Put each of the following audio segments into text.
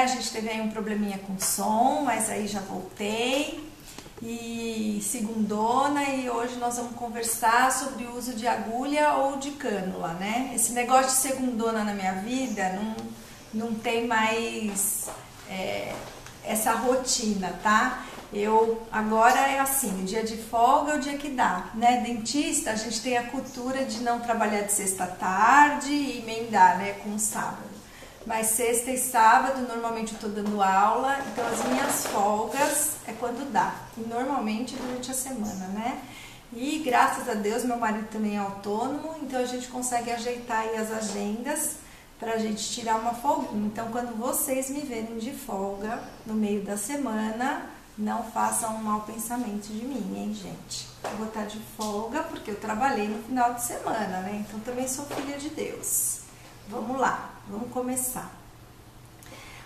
A gente teve aí um probleminha com som, mas aí já voltei. E segundona, e hoje nós vamos conversar sobre o uso de agulha ou de cânula, né? Esse negócio de segundona na minha vida não tem mais essa rotina, tá? Agora é assim, o dia de folga é o dia que dá, né? Dentista, a gente tem a cultura de não trabalhar de sexta à tarde e emendar, né, com sábado. Mas sexta e sábado, normalmente eu tô dando aula, então as minhas folgas é quando dá. E normalmente durante a semana, né? E graças a Deus, meu marido também é autônomo, então a gente consegue ajeitar aí as agendas pra gente tirar uma folguinha. Então, quando vocês me verem de folga no meio da semana, não façam um mau pensamento de mim, hein, gente? Eu vou estar de folga porque eu trabalhei no final de semana, né? Então, também sou filha de Deus. Vamos lá, vamos começar.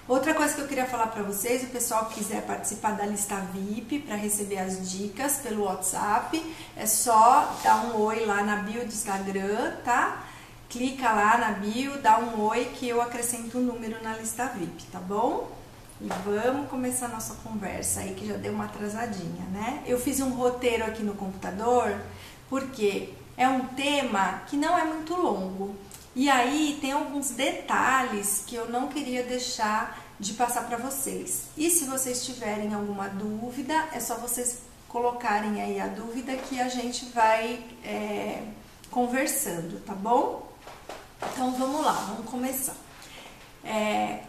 Outra coisa que eu queria falar para vocês, o pessoal que quiser participar da lista VIP para receber as dicas pelo WhatsApp, é só dar um oi lá na bio do Instagram, tá? Clica lá na bio, dá um oi que eu acrescento um número na lista VIP, tá bom? E vamos começar a nossa conversa aí, que já deu uma atrasadinha, né? Eu fiz um roteiro aqui no computador, porque é um tema que não é muito longo. E aí tem alguns detalhes que eu não queria deixar de passar para vocês. E se vocês tiverem alguma dúvida, é só vocês colocarem aí a dúvida que a gente vai conversando, tá bom? Então vamos lá, vamos começar.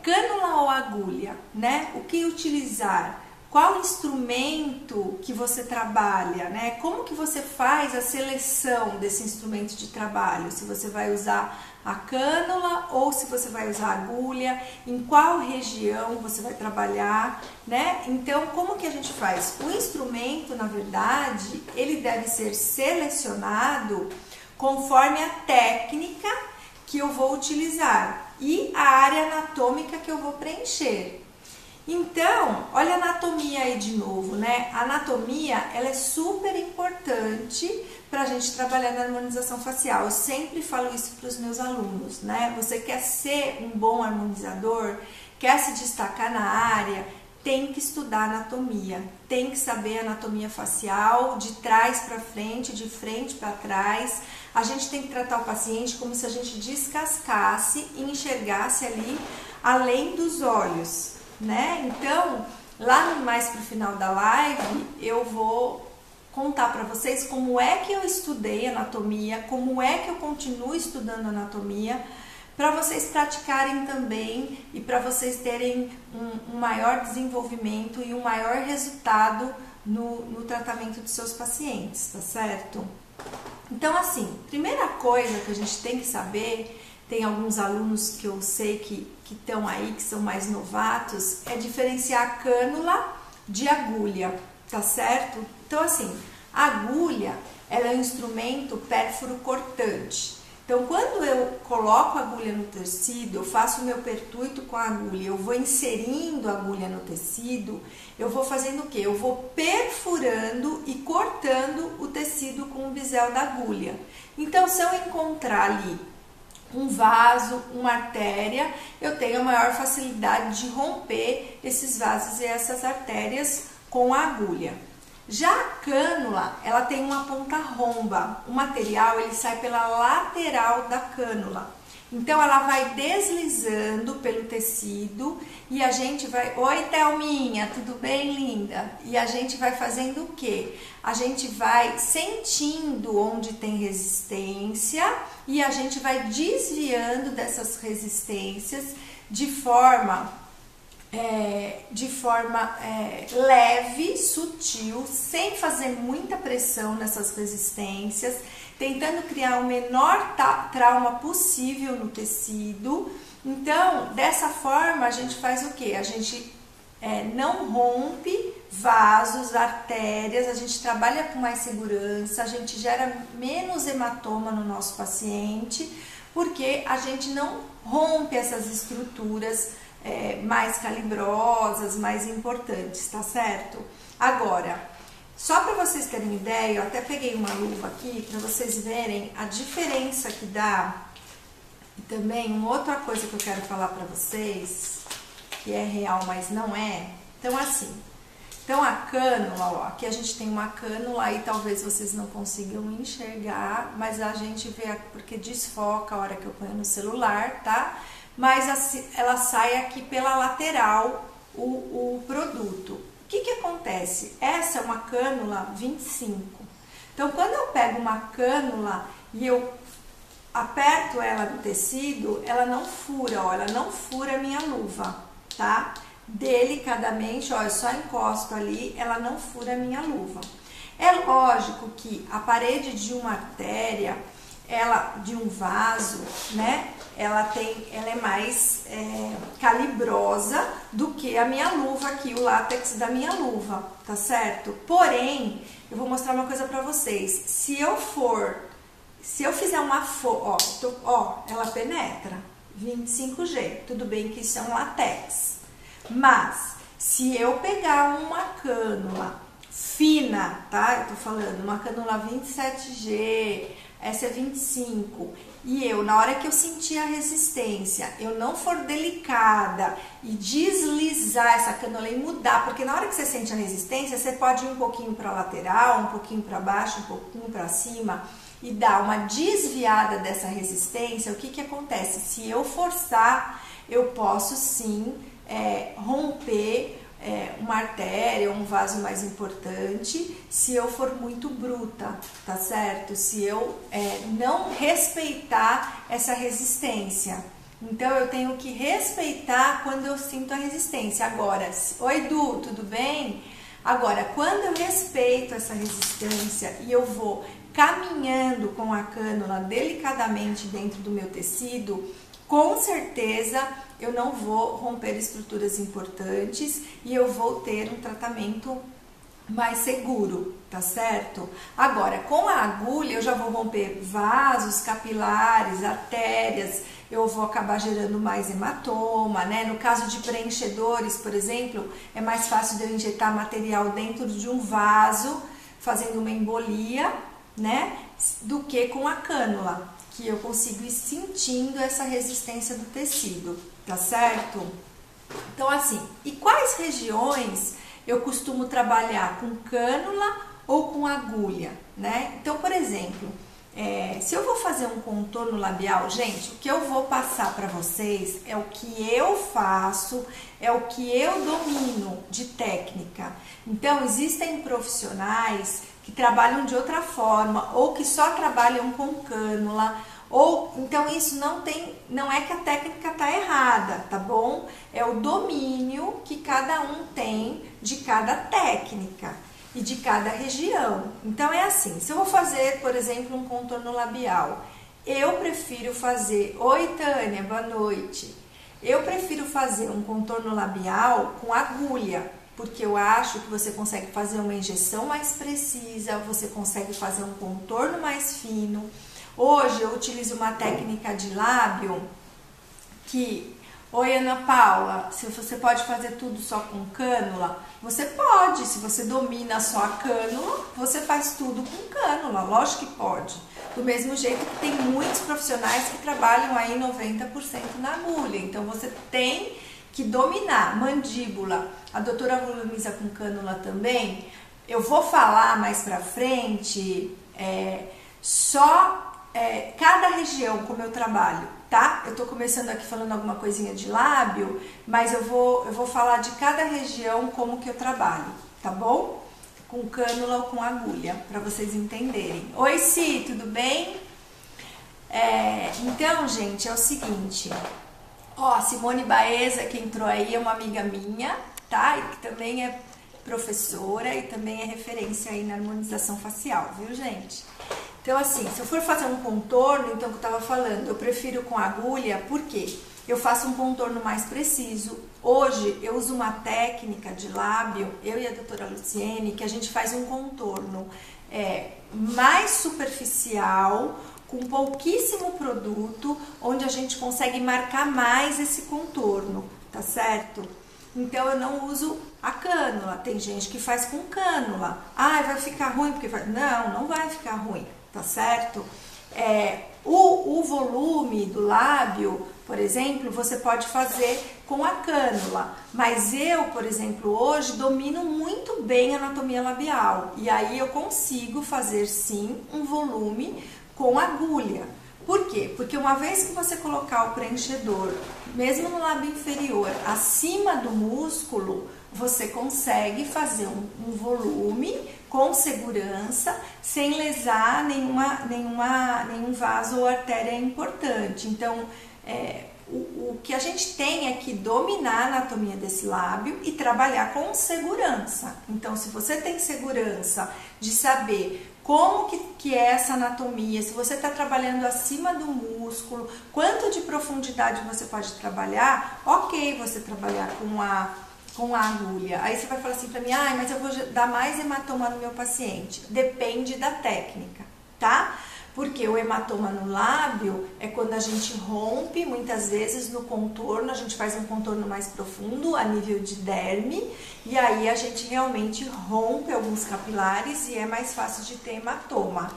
Cânula ou agulha, né? O que utilizar? Qual instrumento que você trabalha, né? Como que você faz a seleção desse instrumento de trabalho? Se você vai usar a cânula ou se você vai usar a agulha, em qual região você vai trabalhar, né? Então, como que a gente faz? O instrumento, na verdade, ele deve ser selecionado conforme a técnica que eu vou utilizar e a área anatômica que eu vou preencher. Então, olha a anatomia aí de novo, né? A anatomia, ela é super importante para a gente trabalhar na harmonização facial. Eu sempre falo isso para os meus alunos, né? Você quer ser um bom harmonizador, quer se destacar na área, tem que estudar anatomia, tem que saber anatomia facial, de trás para frente, de frente para trás. A gente tem que tratar o paciente como se a gente descascasse e enxergasse ali além dos olhos, né? Então, lá mais pro final da live, eu vou contar para vocês como é que eu estudei anatomia, como é que eu continuo estudando anatomia, para vocês praticarem também e para vocês terem um maior desenvolvimento e um maior resultado no tratamento dos seus pacientes, tá certo? Então, assim, primeira coisa que a gente tem que saber, tem alguns alunos que eu sei que estão aí, que são mais novatos, é diferenciar a cânula de agulha, tá certo? Então, assim, a agulha, ela é um instrumento pérfuro cortante. Então, quando eu coloco a agulha no tecido, eu faço o meu pertuito com a agulha, eu vou inserindo a agulha no tecido, eu vou fazendo o quê? Eu vou perfurando e cortando o tecido com o bisel da agulha. Então, se eu encontrar ali um vaso, uma artéria, eu tenho a maior facilidade de romper esses vasos e essas artérias com a agulha. Já a cânula, ela tem uma ponta romba, o material ele sai pela lateral da cânula. Então ela vai deslizando pelo tecido e a gente vai... Oi, Thelminha, tudo bem, linda? E a gente vai fazendo o quê? A gente vai sentindo onde tem resistência e a gente vai desviando dessas resistências de forma leve, sutil, sem fazer muita pressão nessas resistências, tentando criar o menor trauma possível no tecido. Então, dessa forma, a gente faz o quê? A gente não rompe vasos, artérias, a gente trabalha com mais segurança, a gente gera menos hematoma no nosso paciente, porque a gente não rompe essas estruturas mais calibrosas, mais importantes, tá certo? Agora, só para vocês terem ideia, eu até peguei uma luva aqui para vocês verem a diferença que dá. E também uma outra coisa que eu quero falar para vocês que é real, mas não é? Então assim, então a cânula, ó, aqui a gente tem uma cânula, aí talvez vocês não consigam enxergar, mas a gente vê porque desfoca a hora que eu ponho no celular, tá? Mas assim, ela sai aqui pela lateral o produto. O que que acontece? Essa é uma cânula 25. Então quando eu pego uma cânula e eu aperto ela no tecido, ela não fura, ó, ela não fura a minha luva, tá? Delicadamente, ó, eu só encosto ali, ela não fura a minha luva. É lógico que a parede de uma artéria, ela de um vaso, né? Ela é mais calibrosa do que a minha luva aqui, o látex da minha luva, tá certo? Porém, eu vou mostrar uma coisa pra vocês. Se eu fizer uma ó, ela penetra 25G. Tudo bem que isso é um látex. Mas se eu pegar uma cânula fina, tá? Eu tô falando uma cânula 27G, essa é 25, e eu, na hora que eu sentir a resistência, eu não for delicada e deslizar essa cânula e mudar, porque na hora que você sente a resistência, você pode ir um pouquinho para lateral, um pouquinho para baixo, um pouquinho para cima e dar uma desviada dessa resistência. O que que acontece? Se eu forçar, eu posso sim romper uma artéria, um vaso mais importante, se eu for muito bruta, tá certo? Se eu não respeitar essa resistência. Então eu tenho que respeitar quando eu sinto a resistência. Agora, oi Du, tudo bem? Agora, quando eu respeito essa resistência e eu vou caminhando com a cânula delicadamente dentro do meu tecido, com certeza eu não vou romper estruturas importantes e eu vou ter um tratamento mais seguro, tá certo? Agora, com a agulha eu já vou romper vasos capilares, artérias, eu vou acabar gerando mais hematoma, né? No caso de preenchedores, por exemplo, é mais fácil de eu injetar material dentro de um vaso, fazendo uma embolia, né? Do que com a cânula, que eu consigo ir sentindo essa resistência do tecido, tá certo? Então assim, e quais regiões eu costumo trabalhar com cânula ou com agulha, né? Então, por exemplo, se eu vou fazer um contorno labial, gente, o que eu vou passar para vocês é o que eu faço, é o que eu domino de técnica. Então, existem profissionais que trabalham de outra forma ou que só trabalham com cânula. Ou então isso não é que a técnica tá errada, tá bom? É o domínio que cada um tem de cada técnica e de cada região. Então é assim, se eu vou fazer, por exemplo, um contorno labial, eu prefiro fazer, oi Tânia, boa noite. Eu prefiro fazer um contorno labial com agulha, porque eu acho que você consegue fazer uma injeção mais precisa, você consegue fazer um contorno mais fino. Hoje eu utilizo uma técnica de lábio que, oi Ana Paula, se você pode fazer tudo só com cânula, você pode, se você domina só a cânula, você faz tudo com cânula, lógico que pode. Do mesmo jeito que tem muitos profissionais que trabalham aí 90% na agulha, então você tem que dominar mandíbula. A doutora volumiza com cânula também. Eu vou falar mais pra frente, cada região como eu trabalho, tá? Eu tô começando aqui falando alguma coisinha de lábio, mas eu vou falar de cada região como que eu trabalho, tá bom? Com cânula ou com agulha, para vocês entenderem. Oi, Si, tudo bem? Então, gente, é o seguinte, ó, Simone Baeza, que entrou aí, é uma amiga minha, tá? E que também é professora e também é referência aí na harmonização facial, viu, gente? Então, assim, se eu for fazer um contorno, então que eu tava falando, eu prefiro com agulha, por quê? Eu faço um contorno mais preciso. Hoje, eu uso uma técnica de lábio, eu e a doutora Luciene, que a gente faz um contorno mais superficial, com pouquíssimo produto, onde a gente consegue marcar mais esse contorno, tá certo? Então, eu não uso a cânula. Tem gente que faz com cânula. Ah, vai ficar ruim porque vai... Não vai ficar ruim, tá certo? O volume do lábio por exemplo, você pode fazer com a cânula, mas eu, por exemplo, hoje domino muito bem a anatomia labial e aí eu consigo fazer sim um volume com agulha. Por quê? Porque uma vez que você colocar o preenchedor, mesmo no lábio inferior, acima do músculo, você consegue fazer um volume com segurança, sem lesar nenhum vaso ou artéria importante. Então, o que a gente tem é que dominar a anatomia desse lábio e trabalhar com segurança. Então, se você tem segurança de saber como que é essa anatomia, se você está trabalhando acima do músculo, quanto de profundidade você pode trabalhar, ok você trabalhar com a agulha. Aí você vai falar assim para mim, mas eu vou dar mais hematoma no meu paciente. Depende da técnica, tá? Porque o hematoma no lábio é quando a gente rompe, muitas vezes no contorno, a gente faz um contorno mais profundo, a nível de derme, e aí a gente realmente rompe alguns capilares e é mais fácil de ter hematoma.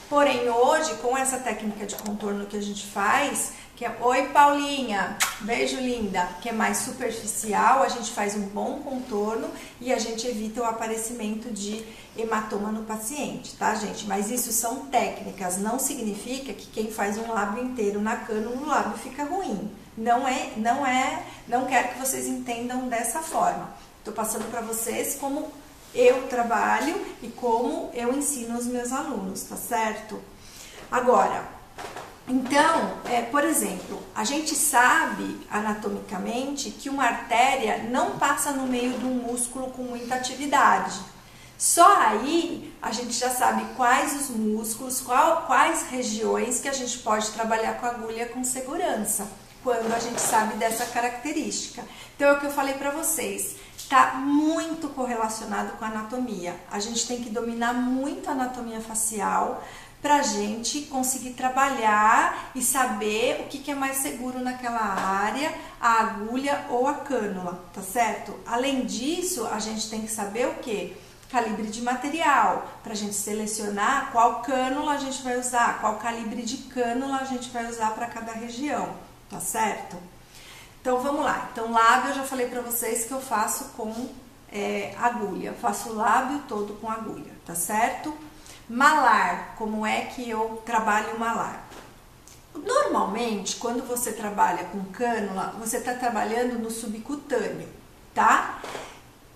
Porém, hoje, com essa técnica de contorno que a gente faz, que é, oi Paulinha, beijo linda, que é mais superficial, a gente faz um bom contorno e a gente evita o aparecimento de hematoma no paciente, tá, gente? Mas isso são técnicas, não significa que quem faz um lábio inteiro na cânula, o lábio fica ruim. Não quero que vocês entendam dessa forma. Tô passando para vocês como eu trabalho e como eu ensino os meus alunos, tá certo? Agora, então, por exemplo, a gente sabe anatomicamente que uma artéria não passa no meio de um músculo com muita atividade. Só aí a gente já sabe quais os músculos, quais regiões que a gente pode trabalhar com a agulha com segurança, quando a gente sabe dessa característica. Então é o que eu falei para vocês, está muito correlacionado com a anatomia. A gente tem que dominar muito a anatomia facial para a gente conseguir trabalhar e saber o que é mais seguro naquela área, a agulha ou a cânula, tá certo? Além disso, a gente tem que saber o quê? Calibre de material, para a gente selecionar qual cânula a gente vai usar, qual calibre de cânula a gente vai usar para cada região, tá certo? Então vamos lá. Então lábio eu já falei para vocês que eu faço com agulha, faço o lábio todo com agulha, tá certo? Malar, como é que eu trabalho o malar? Normalmente, quando você trabalha com cânula, você está trabalhando no subcutâneo, tá?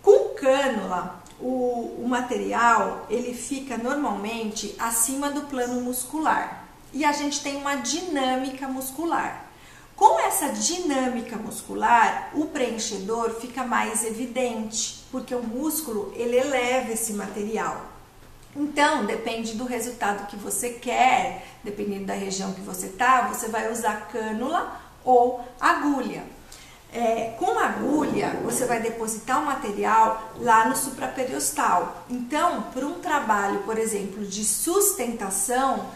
Com cânula, o material, ele fica normalmente acima do plano muscular e a gente tem uma dinâmica muscular. Com essa dinâmica muscular, o preenchedor fica mais evidente, porque o músculo, ele eleva esse material. Então, depende do resultado que você quer, dependendo da região que você tá, você vai usar cânula ou agulha. Com agulha, você vai depositar o material lá no supraperiostal. Então, para um trabalho, por exemplo, de sustentação,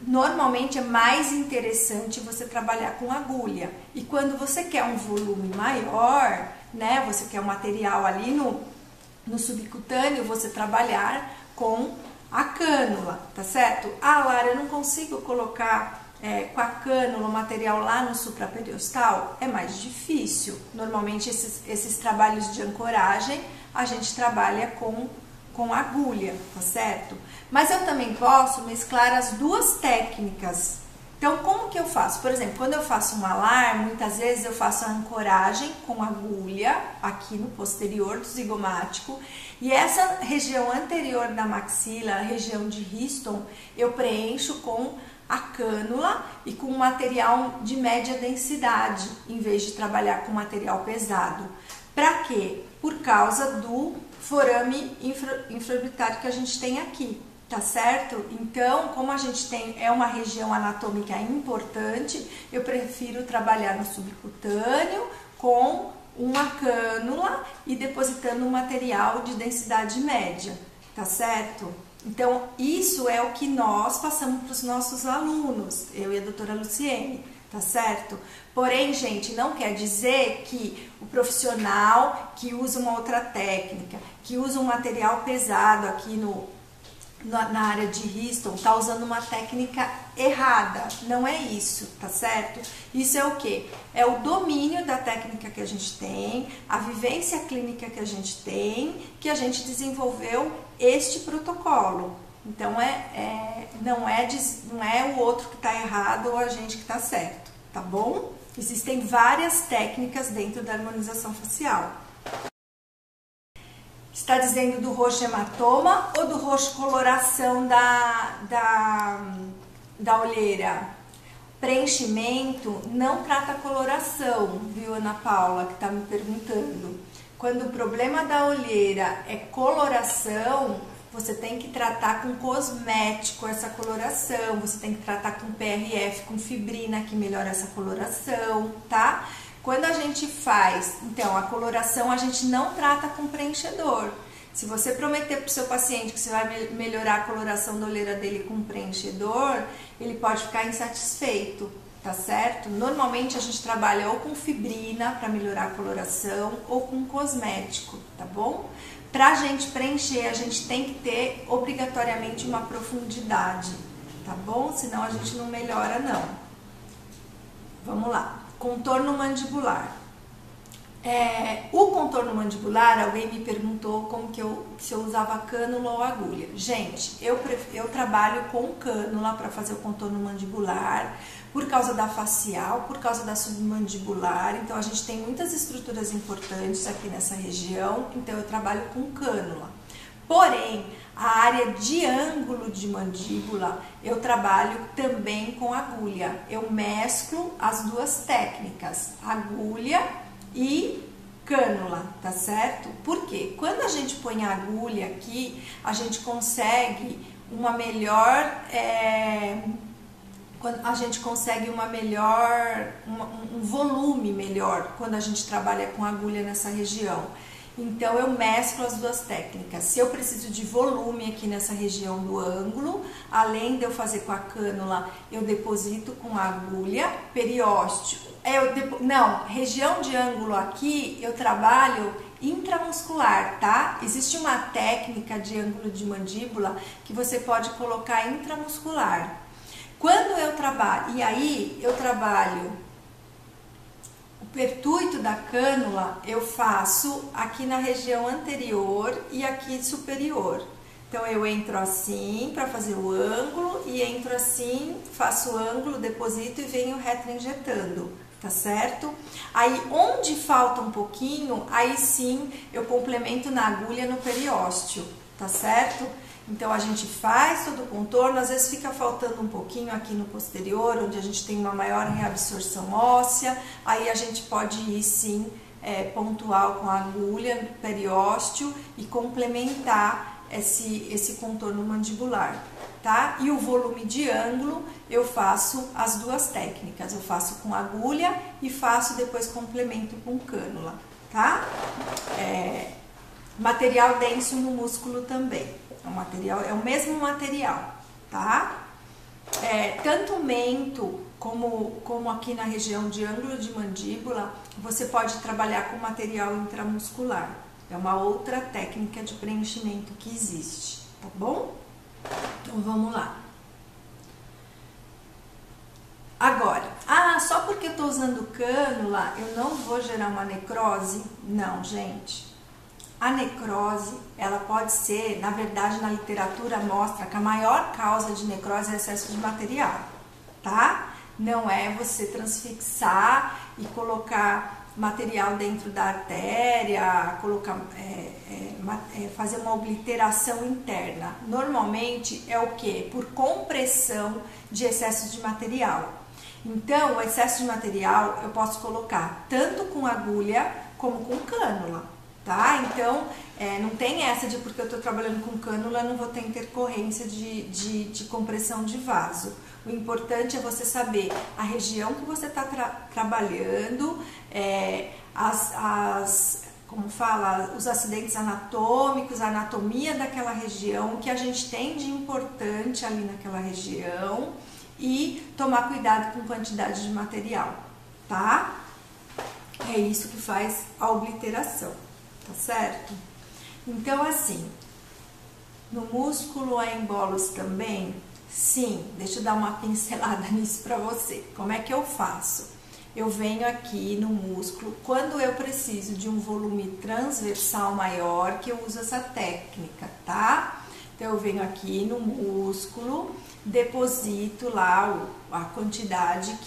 normalmente é mais interessante você trabalhar com agulha. E quando você quer um volume maior, né, você quer um material ali no subcutâneo, você trabalhar com a cânula, tá certo? Lara, eu não consigo colocar com a cânula o material lá no supraperiostal, é mais difícil. Normalmente esses trabalhos de ancoragem a gente trabalha com agulha, tá certo? Mas eu também posso mesclar as duas técnicas. Então, como que eu faço? Por exemplo, quando eu faço um malar, muitas vezes eu faço a ancoragem com agulha aqui no posterior do zigomático e essa região anterior da maxila, a região de Riston, eu preencho com a cânula e com material de média densidade, em vez de trabalhar com material pesado. Para quê? Por causa do forame infraorbitário que a gente tem aqui, tá certo? Então, como a gente é uma região anatômica importante, eu prefiro trabalhar no subcutâneo com uma cânula e depositando um material de densidade média, tá certo? Então, isso é o que nós passamos para os nossos alunos, eu e a doutora Luciene, tá certo? Porém, gente, não quer dizer que o profissional que usa uma outra técnica, que usa um material pesado aqui na área de Houston está usando uma técnica errada. Não é isso, tá certo? Isso é o quê? É o domínio da técnica que a gente tem, a vivência clínica que a gente tem, que a gente desenvolveu este protocolo. Então não é o outro que está errado ou a gente que está certo, tá bom? Existem várias técnicas dentro da harmonização facial. Está dizendo do roxo hematoma ou do roxo coloração da olheira? Preenchimento não trata coloração, viu, Ana Paula, que está me perguntando. Quando o problema da olheira é coloração, você tem que tratar com cosmético essa coloração, você tem que tratar com PRF, com fibrina, que melhora essa coloração, tá? Quando a gente faz, então, a coloração, a gente não trata com preenchedor. Se você prometer para o seu paciente que você vai melhorar a coloração da olheira dele com preenchedor, ele pode ficar insatisfeito, tá certo? Normalmente a gente trabalha ou com fibrina para melhorar a coloração ou com cosmético, tá bom? Pra gente preencher, a gente tem que ter obrigatoriamente uma profundidade, tá bom? Senão a gente não melhora, não. Vamos lá. Contorno mandibular. O contorno mandibular, alguém me perguntou se eu usava cânula ou agulha. Gente, eu trabalho com cânula para fazer o contorno mandibular, por causa da facial, por causa da submandibular. Então a gente tem muitas estruturas importantes aqui nessa região, então eu trabalho com cânula. Porém, a área de ângulo de mandíbula, eu trabalho também com agulha. Eu mesclo as duas técnicas, agulha e cânula, tá certo? Porque quando a gente põe a agulha aqui, a gente consegue uma melhor... um volume melhor quando a gente trabalha com agulha nessa região. Então eu mesclo as duas técnicas. Se eu preciso de volume aqui nessa região do ângulo, além de eu fazer com a cânula, eu deposito com a agulha, periósteo. Região de ângulo aqui eu trabalho intramuscular, tá? Existe uma técnica de ângulo de mandíbula que você pode colocar intramuscular. Quando eu trabalho, e aí eu trabalho o pertuito da cânula, eu faço aqui na região anterior e aqui superior. Então eu entro assim para fazer o ângulo e entro assim, faço o ângulo, deposito e venho retroinjetando, tá certo? Aí onde falta um pouquinho, aí sim eu complemento na agulha no periósteo, tá certo? Então a gente faz todo o contorno, às vezes fica faltando um pouquinho aqui no posterior, onde a gente tem uma maior reabsorção óssea, aí a gente pode ir sim pontual com a agulha no periósteo e complementar esse contorno mandibular, tá? E o volume de ângulo eu faço as duas técnicas, eu faço com agulha e faço depois complemento com cânula, tá? Material denso no músculo também. É o mesmo material, tá? Tanto o mento como aqui na região de ângulo de mandíbula, você pode trabalhar com material intramuscular. É uma outra técnica de preenchimento que existe, tá bom? Então vamos lá. Agora, só porque eu tô usando cânula, eu não vou gerar uma necrose? Não, gente. A necrose, ela pode ser, na verdade, na literatura mostra que a maior causa de necrose é excesso de material, tá? Não é você transfixar e colocar material dentro da artéria, fazer uma obliteração interna. Normalmente é o quê? Por compressão de excesso de material. Então, o excesso de material eu posso colocar tanto com agulha como com cânula. Tá? Então, não tem essa de porque eu estou trabalhando com cânula, não vou ter intercorrência de compressão de vaso. O importante é você saber a região que você está trabalhando, os acidentes anatômicos, a anatomia daquela região, o que a gente tem de importante ali naquela região e tomar cuidado com quantidade de material, tá? É isso que faz a obliteração. Tá certo? Então, assim, No músculo há embolos também? Sim, deixa eu dar uma pincelada nisso para você. Como é que eu faço? Eu venho aqui no músculo, quando eu preciso de um volume transversal maior, que eu uso essa técnica, tá? Então eu venho aqui no músculo, deposito lá a quantidade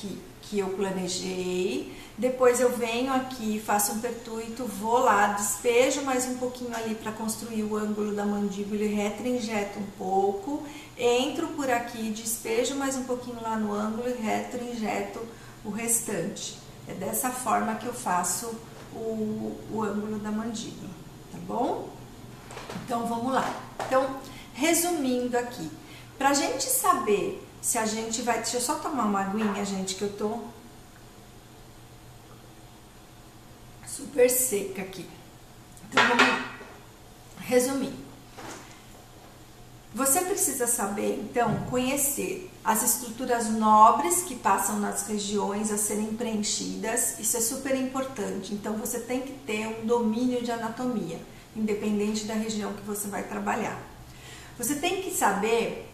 que eu planejei, depois eu venho aqui, faço um pertuito, vou lá, despejo mais um pouquinho ali para construir o ângulo da mandíbula e retro-injeto um pouco, entro por aqui, despejo mais um pouquinho lá no ângulo e retro-injeto o restante. É dessa forma que eu faço o ângulo da mandíbula, tá bom? Então vamos lá. Então, resumindo aqui, pra gente saber se a gente vai... Deixa eu só tomar uma aguinha, gente, que eu tô super seca aqui. Então vamos lá. Resumindo. Você precisa saber, então, conhecer as estruturas nobres que passam nas regiões a serem preenchidas. Isso é super importante. Então, você tem que ter um domínio de anatomia, independente da região que você vai trabalhar. Você tem que saber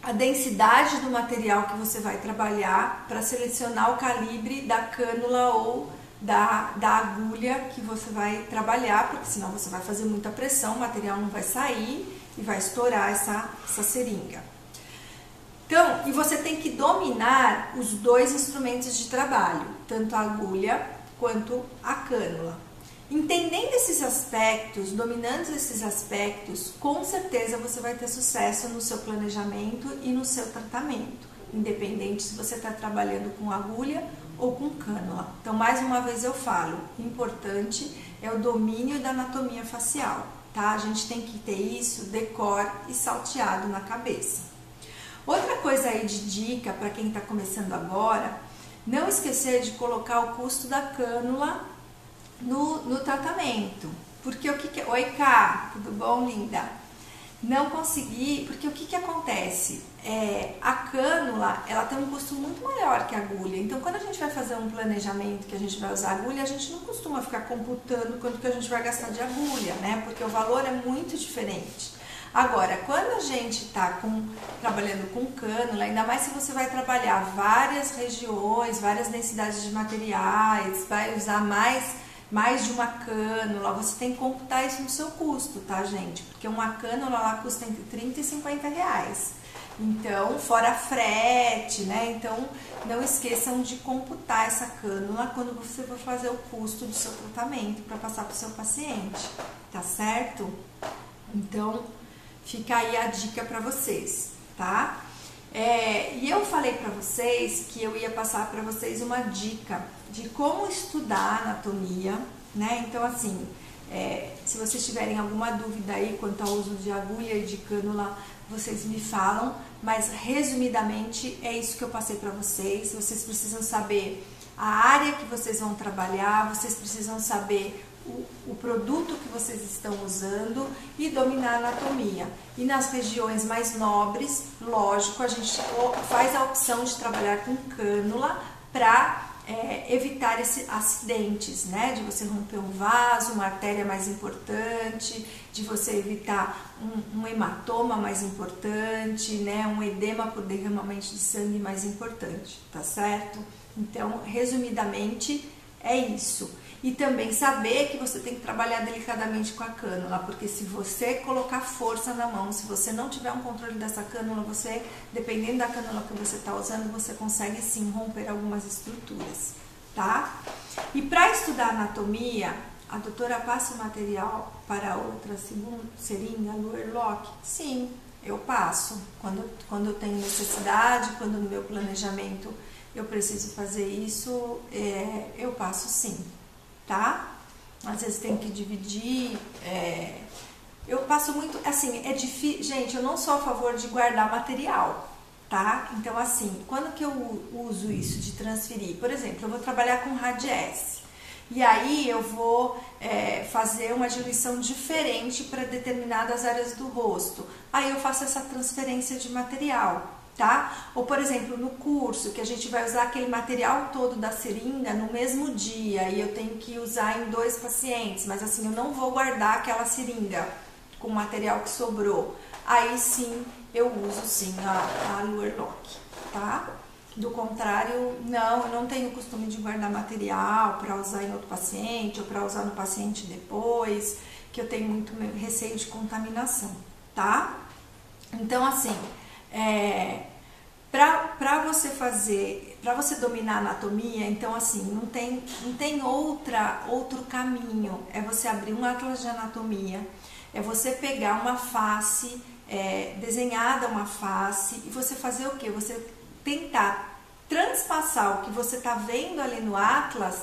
a densidade do material que você vai trabalhar para selecionar o calibre da cânula ou da agulha que você vai trabalhar, porque senão você vai fazer muita pressão, o material não vai sair e vai estourar essa seringa. Então, e você tem que dominar os dois instrumentos de trabalho, tanto a agulha quanto a cânula. Entendendo esses aspectos, dominando esses aspectos, com certeza você vai ter sucesso no seu planejamento e no seu tratamento, independente se você está trabalhando com agulha ou com cânula. Então, mais uma vez eu falo, o importante é o domínio da anatomia facial, tá? A gente tem que ter isso, decor e salteado na cabeça. Outra coisa aí de dica para quem está começando agora, não esquecer de colocar o custo da cânula no tratamento, porque o que oi Cá, tudo bom, linda? Não consegui, porque o que acontece? A cânula, ela tem um custo muito maior que a agulha, então quando a gente vai fazer um planejamento que a gente vai usar agulha, a gente não costuma ficar computando quanto que a gente vai gastar de agulha, né? Porque o valor é muito diferente. Agora, quando a gente está trabalhando com cânula, ainda mais se você vai trabalhar várias regiões, várias densidades de materiais, vai usar mais de uma cânula, você tem que computar isso no seu custo, tá, gente? Porque uma cânula lá custa entre 30 e 50 reais. Então, fora frete, né? Então, não esqueçam de computar essa cânula quando você for fazer o custo do seu tratamento para passar para o seu paciente, tá certo? Então, fica aí a dica para vocês, tá? E eu falei para vocês que eu ia passar para vocês uma dica de como estudar anatomia, né? Então, assim, se vocês tiverem alguma dúvida aí quanto ao uso de agulha e de cânula, vocês me falam, mas resumidamente é isso que eu passei para vocês. Vocês precisam saber a área que vocês vão trabalhar, vocês precisam saber o produto que vocês estão usando e dominar a anatomia. E nas regiões mais nobres, lógico, a gente faz a opção de trabalhar com cânula para evitar esses acidentes, né? De você romper um vaso, uma artéria mais importante, de você evitar um hematoma mais importante, né? Um edema por derramamento de sangue mais importante, tá certo? Então, resumidamente, é isso. E também saber que você tem que trabalhar delicadamente com a cânula, porque se você colocar força na mão, se você não tiver um controle dessa cânula, você, dependendo da cânula que você está usando, você consegue sim romper algumas estruturas, tá? E para estudar anatomia, a doutora passa o material para outra seringa, Luer Lock? Sim, eu passo. Quando eu tenho necessidade, quando no meu planejamento eu preciso fazer isso, eu passo sim. Tá? Às vezes tem que dividir, eu passo muito, assim, é difícil, gente, eu não sou a favor de guardar material, tá? Então, assim, quando que eu uso isso de transferir? Por exemplo, eu vou trabalhar com radiesse, e aí eu vou fazer uma diluição diferente para determinadas áreas do rosto, aí eu faço essa transferência de material, tá? Ou, por exemplo, no curso, que a gente vai usar aquele material todo da seringa no mesmo dia e eu tenho que usar em 2 pacientes, mas assim, eu não vou guardar aquela seringa, com o material que sobrou, aí sim eu uso sim a Luer Lock, tá? Do contrário, não, eu não tenho costume de guardar material para usar em outro paciente ou para usar no paciente depois, que eu tenho muito receio de contaminação, tá? Então, assim, para você dominar a anatomia, então assim, não tem outro caminho, é você abrir um atlas de anatomia, é você pegar uma face, desenhada uma face, e você fazer o quê? Você tentar transpassar o que você está vendo ali no atlas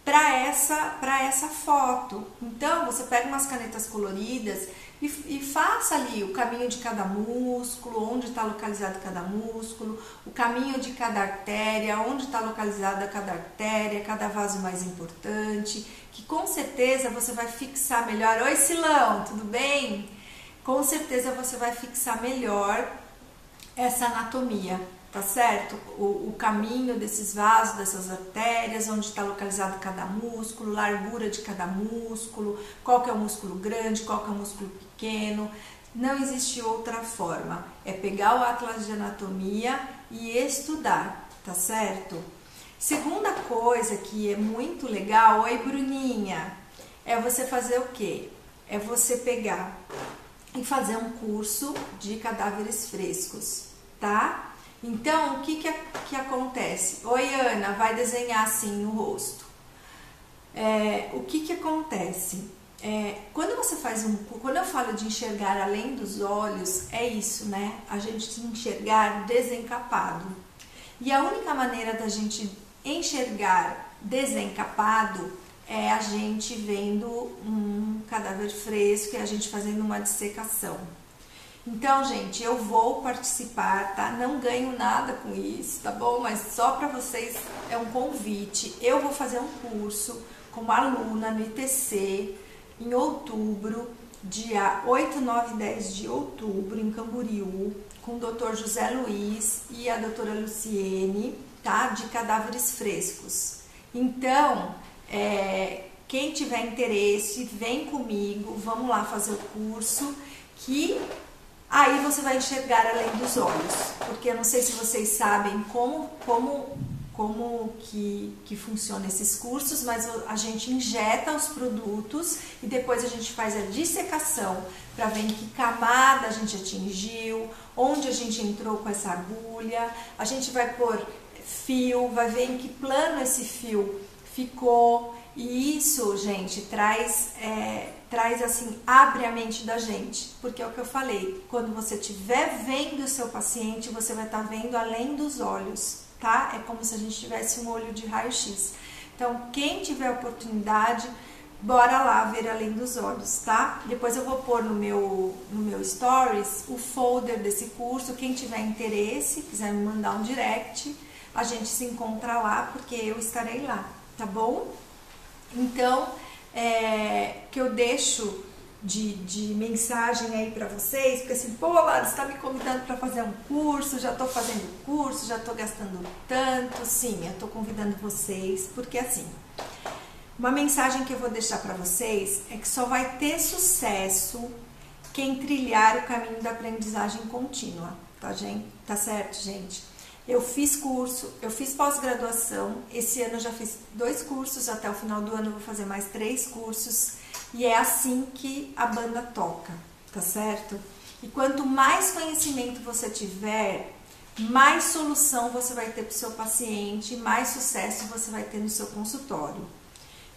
para essa foto. Então, você pega umas canetas coloridas e faça ali o caminho de cada músculo, onde está localizado cada músculo, o caminho de cada artéria, onde está localizada cada artéria, cada vaso mais importante, que com certeza você vai fixar melhor. Oi, Silão, tudo bem? Com certeza você vai fixar melhor essa anatomia, tá certo? O caminho desses vasos, dessas artérias, onde está localizado cada músculo, largura de cada músculo, qual que é o músculo grande, qual que é o músculo pequeno. Não existe outra forma, é pegar o atlas de anatomia e estudar, tá certo? Segunda coisa que é muito legal, oi Bruninha, é você fazer o quê? É você pegar e fazer um curso de cadáveres frescos, tá? Então, o que acontece? Oi, Ana, vai desenhar assim no rosto. O que acontece? Quando você faz quando eu falo de enxergar além dos olhos, é isso, né? A gente se enxergar desencapado. E a única maneira da gente enxergar desencapado é a gente vendo um cadáver fresco e a gente fazendo uma dissecação. Então, gente, eu vou participar, tá? Não ganho nada com isso, tá bom? Mas só para vocês é um convite. Eu vou fazer um curso como aluna no ITC em outubro, dia 8, 9 e 10 de outubro, em Camboriú, com o Dr. José Luiz e a doutora Luciene, tá? De cadáveres frescos. Então, quem tiver interesse, vem comigo, vamos lá fazer o curso, que aí você vai enxergar além dos olhos, porque eu não sei se vocês sabem como que funciona esses cursos, mas a gente injeta os produtos e depois a gente faz a dissecação para ver em que camada a gente atingiu, onde a gente entrou com essa agulha, a gente vai pôr fio, vai ver em que plano esse fio ficou, e isso, gente, traz assim, abre a mente da gente, porque é o que eu falei, quando você estiver vendo o seu paciente, você vai estar vendo além dos olhos, tá? É como se a gente tivesse um olho de raio-x. Então, quem tiver oportunidade, bora lá ver além dos olhos, tá? Depois eu vou pôr no meu stories o folder desse curso, quem tiver interesse, quiser me mandar um direct, a gente se encontra lá, porque eu estarei lá, tá bom? Então, que eu deixo de mensagem aí para vocês, porque assim, pô, Lara, você tá me convidando para fazer um curso, já tô fazendo curso, já tô gastando tanto. Sim, eu tô convidando vocês, porque assim, uma mensagem que eu vou deixar para vocês é que só vai ter sucesso quem trilhar o caminho da aprendizagem contínua, tá, gente? Tá certo, gente? Eu fiz curso, eu fiz pós-graduação, esse ano eu já fiz 2 cursos, até o final do ano eu vou fazer mais 3 cursos, e é assim que a banda toca, tá certo? E quanto mais conhecimento você tiver, mais solução você vai ter para o seu paciente, mais sucesso você vai ter no seu consultório.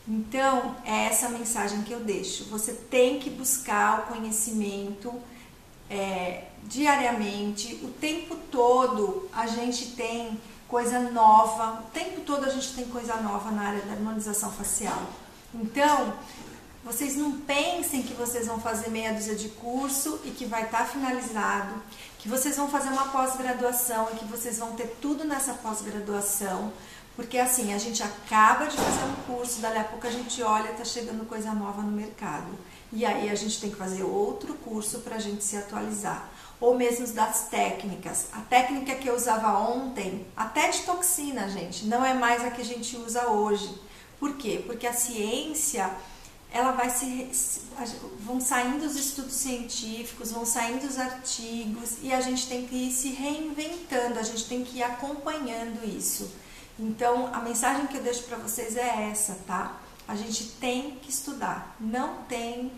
Então, é essa mensagem que eu deixo, você tem que buscar o conhecimento diariamente, o tempo todo a gente tem coisa nova, o tempo todo a gente tem coisa nova na área da harmonização facial. Então, vocês não pensem que vocês vão fazer meia dúzia de curso e que vai estar finalizado, que vocês vão fazer uma pós-graduação e que vocês vão ter tudo nessa pós-graduação, porque assim, a gente acaba de fazer um curso, dali a pouco a gente olha, tá chegando coisa nova no mercado. E aí a gente tem que fazer outro curso para a gente se atualizar. Ou mesmo das técnicas. A técnica que eu usava ontem, até de toxina, gente, não é mais a que a gente usa hoje. Por quê? Porque a ciência, ela vai vão saindo os estudos científicos, vão saindo os artigos e a gente tem que ir se reinventando, a gente tem que ir acompanhando isso. Então, a mensagem que eu deixo para vocês é essa, tá? A gente tem que estudar, não tem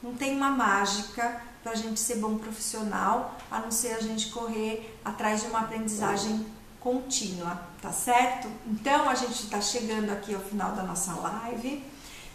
uma mágica para a gente ser bom profissional, a não ser a gente correr atrás de uma aprendizagem contínua, tá certo? Então, a gente está chegando aqui ao final da nossa live.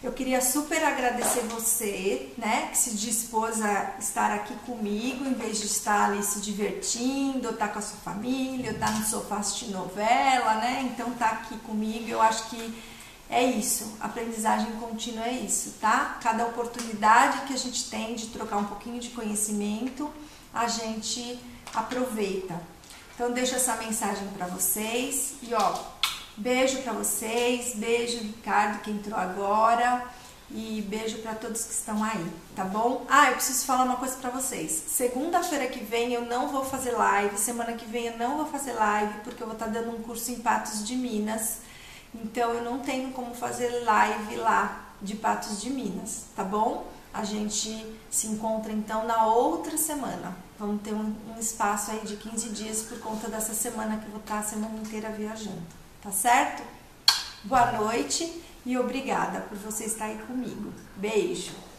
Eu queria super agradecer você, né, que se dispôs a estar aqui comigo, em vez de estar ali se divertindo, ou estar com a sua família, ou estar no sofá assistindo novela, né? Então, tá aqui comigo, eu acho que é isso, aprendizagem contínua é isso, tá? Cada oportunidade que a gente tem de trocar um pouquinho de conhecimento, a gente aproveita. Então, deixo essa mensagem para vocês e, ó, beijo para vocês, beijo Ricardo que entrou agora e beijo para todos que estão aí, tá bom? Ah, eu preciso falar uma coisa para vocês. Segunda-feira que vem eu não vou fazer live, semana que vem eu não vou fazer live porque eu vou estar dando um curso em Patos de Minas. Então eu não tenho como fazer live lá de Patos de Minas, tá bom? A gente se encontra então na outra semana. Vamos ter um espaço aí de 15 dias por conta dessa semana que eu vou estar a semana inteira viajando. Tá certo? Boa noite e obrigada por você estar aí comigo. Beijo!